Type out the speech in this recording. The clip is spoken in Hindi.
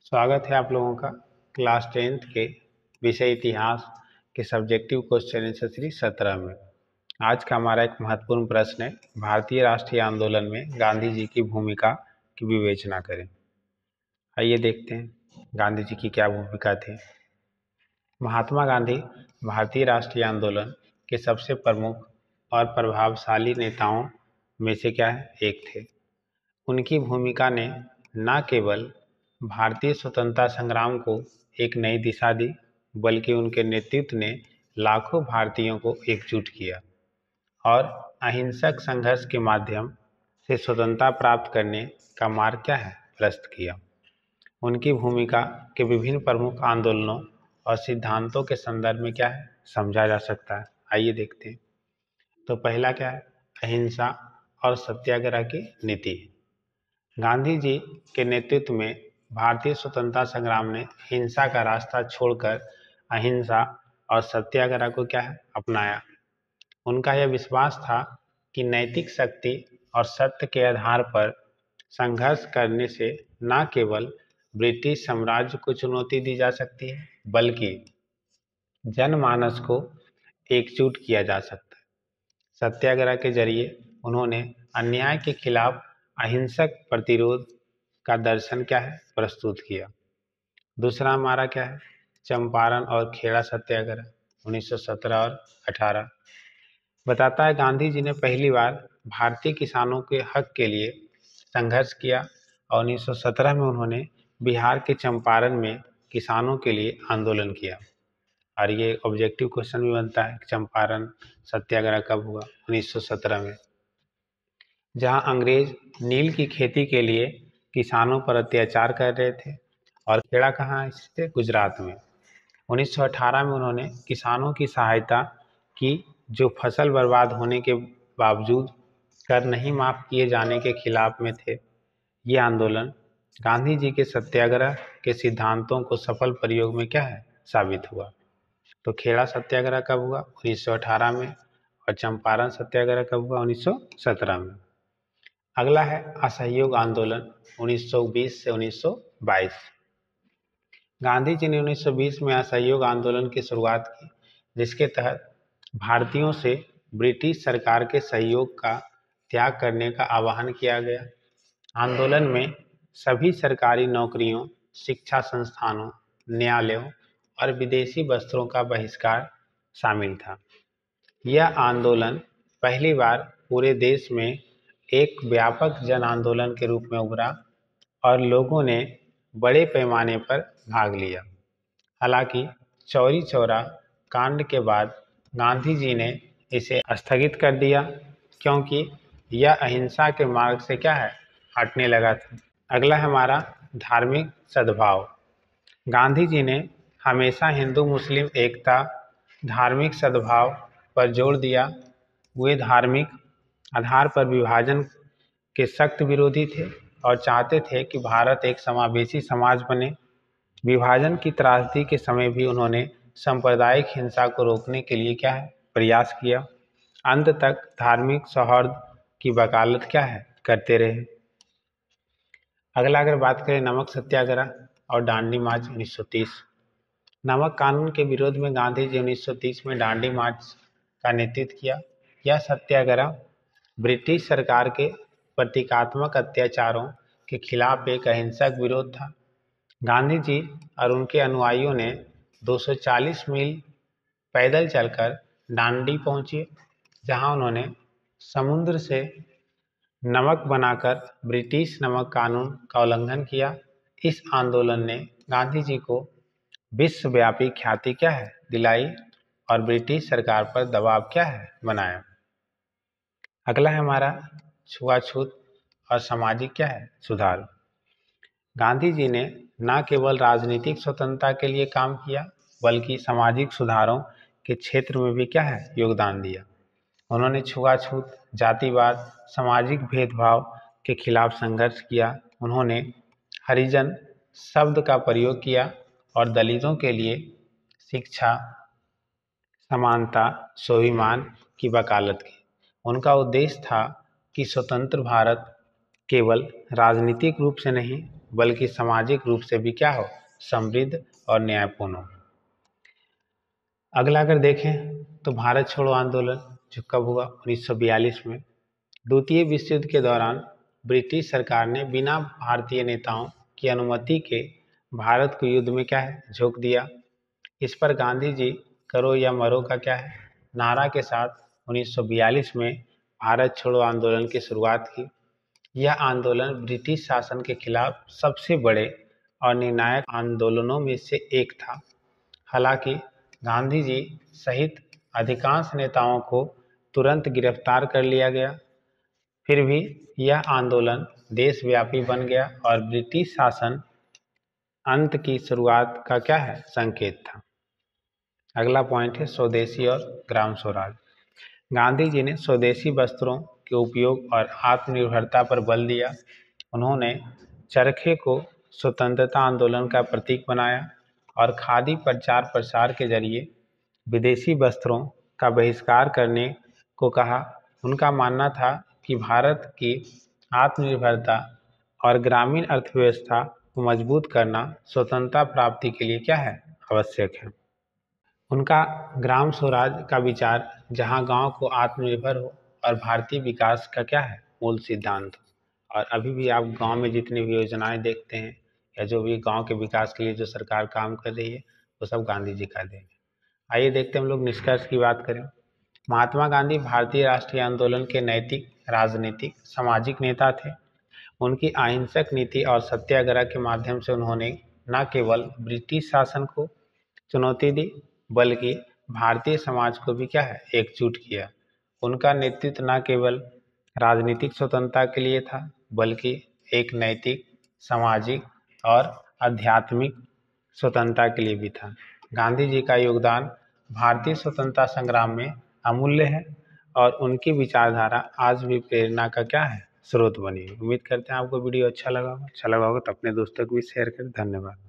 स्वागत है आप लोगों का क्लास 10th के विषय इतिहास के सब्जेक्टिव क्वेश्चन आंसर सीरीज 17 में। आज का हमारा एक महत्वपूर्ण प्रश्न है, भारतीय राष्ट्रीय आंदोलन में गांधी जी की भूमिका की विवेचना करें। आइए देखते हैं गांधी जी की क्या भूमिका थी। महात्मा गांधी भारतीय राष्ट्रीय आंदोलन के सबसे प्रमुख और प्रभावशाली नेताओं में से एक थे। उनकी भूमिका ने न केवल भारतीय स्वतंत्रता संग्राम को एक नई दिशा दी, बल्कि उनके नेतृत्व ने लाखों भारतीयों को एकजुट किया और अहिंसक संघर्ष के माध्यम से स्वतंत्रता प्राप्त करने का मार्ग प्रशस्त किया। उनकी भूमिका के विभिन्न प्रमुख आंदोलनों और सिद्धांतों के संदर्भ में समझा जा सकता है। आइए देखते हैं। तो पहला अहिंसा और सत्याग्रह की नीति। गांधी जी के नेतृत्व में भारतीय स्वतंत्रता संग्राम ने हिंसा का रास्ता छोड़कर अहिंसा और सत्याग्रह को अपनाया। उनका यह विश्वास था कि नैतिक शक्ति और सत्य के आधार पर संघर्ष करने से न केवल ब्रिटिश साम्राज्य को चुनौती दी जा सकती है, बल्कि जनमानस को एकजुट किया जा सकता है। सत्याग्रह के जरिए उन्होंने अन्याय के खिलाफ अहिंसक प्रतिरोध का दर्शन प्रस्तुत किया। दूसरा हमारा चंपारण और खेड़ा सत्याग्रह 1917 और 18 बताता है गांधी जी ने पहली बार भारतीय किसानों के हक के लिए संघर्ष किया और 1917 में उन्होंने बिहार के चंपारण में किसानों के लिए आंदोलन किया। और ये ऑब्जेक्टिव क्वेश्चन भी बनता है, चंपारण सत्याग्रह कब हुआ? 1917 में, जहां अंग्रेज नील की खेती के लिए किसानों पर अत्याचार कर रहे थे। और खेड़ा कहाँ स्थित? गुजरात में। 1918 में उन्होंने किसानों की सहायता की जो फसल बर्बाद होने के बावजूद कर नहीं माफ किए जाने के खिलाफ में थे। ये आंदोलन गांधी जी के सत्याग्रह के सिद्धांतों को सफल प्रयोग में साबित हुआ। तो खेड़ा सत्याग्रह कब हुआ? 1918 में। और चंपारण सत्याग्रह कब हुआ? 1917 में। अगला है असहयोग आंदोलन 1920 से 1922। गांधी जी ने 1920 में असहयोग आंदोलन की शुरुआत की, जिसके तहत भारतीयों से ब्रिटिश सरकार के सहयोग का त्याग करने का आह्वान किया गया। आंदोलन में सभी सरकारी नौकरियों, शिक्षा संस्थानों, न्यायालयों और विदेशी वस्त्रों का बहिष्कार शामिल था। यह आंदोलन पहली बार पूरे देश में एक व्यापक जन आंदोलन के रूप में उभरा और लोगों ने बड़े पैमाने पर भाग लिया। हालांकि चौरी चौरा कांड के बाद गांधी जी ने इसे स्थगित कर दिया, क्योंकि यह अहिंसा के मार्ग से हटने लगा था। अगला है हमारा धार्मिक सद्भाव। गांधी जी ने हमेशा हिंदू मुस्लिम एकता, धार्मिक सद्भाव पर जोर दिया। वे धार्मिक आधार पर विभाजन के सख्त विरोधी थे और चाहते थे कि भारत एक समावेशी समाज बने। विभाजन की त्रासदी के समय भी उन्होंने सांप्रदायिक हिंसा को रोकने के लिए प्रयास किया। अंत तक धार्मिक सौहार्द की वकालत करते रहे। अगला अगर बात करें नमक सत्याग्रह और दांडी मार्च 1930। नमक कानून के विरोध में गांधी जी 1930 में दांडी मार्च का नेतृत्व किया। यह सत्याग्रह ब्रिटिश सरकार के प्रतीकात्मक अत्याचारों के खिलाफ एक अहिंसक विरोध था। गांधी जी और उनके अनुयायियों ने 240 मील पैदल चलकर दांडी पहुंचे, जहां उन्होंने समुद्र से नमक बनाकर ब्रिटिश नमक कानून का उल्लंघन किया। इस आंदोलन ने गांधी जी को विश्वव्यापी ख्याति दिलाई और ब्रिटिश सरकार पर दबाव बनाया। अगला है हमारा छुआछूत और सामाजिक सुधार। गांधी जी ने न केवल राजनीतिक स्वतंत्रता के लिए काम किया, बल्कि सामाजिक सुधारों के क्षेत्र में भी योगदान दिया। उन्होंने छुआछूत, जातिवाद, सामाजिक भेदभाव के खिलाफ संघर्ष किया। उन्होंने हरिजन शब्द का प्रयोग किया और दलितों के लिए शिक्षा, समानता, स्वाभिमान की वकालत की। उनका उद्देश्य था कि स्वतंत्र भारत केवल राजनीतिक रूप से नहीं बल्कि सामाजिक रूप से भी क्या हो, समृद्ध और न्यायपूर्ण हो। अगला अगर देखें तो भारत छोड़ो आंदोलन जो कब हुआ, 1942 में। द्वितीय विश्व युद्ध के दौरान ब्रिटिश सरकार ने बिना भारतीय नेताओं की अनुमति के भारत को युद्ध में क्या है, झोंक दिया। इस पर गांधी जी करो या मरो का क्या है, नारा के साथ 1942 में भारत छोड़ो आंदोलन की शुरुआत की। यह आंदोलन ब्रिटिश शासन के खिलाफ सबसे बड़े और निर्णायक आंदोलनों में से एक था। हालांकि गांधी जी सहित अधिकांश नेताओं को तुरंत गिरफ्तार कर लिया गया, फिर भी यह आंदोलन देशव्यापी बन गया और ब्रिटिश शासन अंत की शुरुआत का क्या है, संकेत था। अगला पॉइंट है स्वदेशी और ग्राम स्वराज। गांधी जी ने स्वदेशी वस्त्रों के उपयोग और आत्मनिर्भरता पर बल दिया। उन्होंने चरखे को स्वतंत्रता आंदोलन का प्रतीक बनाया और खादी प्रचार प्रसार के जरिए विदेशी वस्त्रों का बहिष्कार करने को कहा। उनका मानना था कि भारत की आत्मनिर्भरता और ग्रामीण अर्थव्यवस्था को मजबूत करना स्वतंत्रता प्राप्ति के लिए क्या है, आवश्यक है। उनका ग्राम स्वराज का विचार जहां गांव को आत्मनिर्भर हो और भारतीय विकास का क्या है, मूल सिद्धांत हो। और अभी भी आप गांव में जितनी भी योजनाएं देखते हैं या जो भी गांव के विकास के लिए जो सरकार काम कर रही है वो सब गांधी जी का देन है। आइए देखते हैं हम लोग निष्कर्ष की बात करें। महात्मा गांधी भारतीय राष्ट्रीय आंदोलन के नैतिक, राजनीतिक, सामाजिक नेता थे। उनकी अहिंसक नीति और सत्याग्रह के माध्यम से उन्होंने न केवल ब्रिटिश शासन को चुनौती दी बल्कि भारतीय समाज को भी क्या है, एकजुट किया। उनका नेतृत्व न केवल राजनीतिक स्वतंत्रता के लिए था बल्कि एक नैतिक, सामाजिक और आध्यात्मिक स्वतंत्रता के लिए भी था। गांधी जी का योगदान भारतीय स्वतंत्रता संग्राम में अमूल्य है और उनकी विचारधारा आज भी प्रेरणा का क्या है, स्रोत बनी है। उम्मीद करते हैं आपको वीडियो अच्छा लगा होगा तो अपने दोस्तों को भी शेयर करें। धन्यवाद।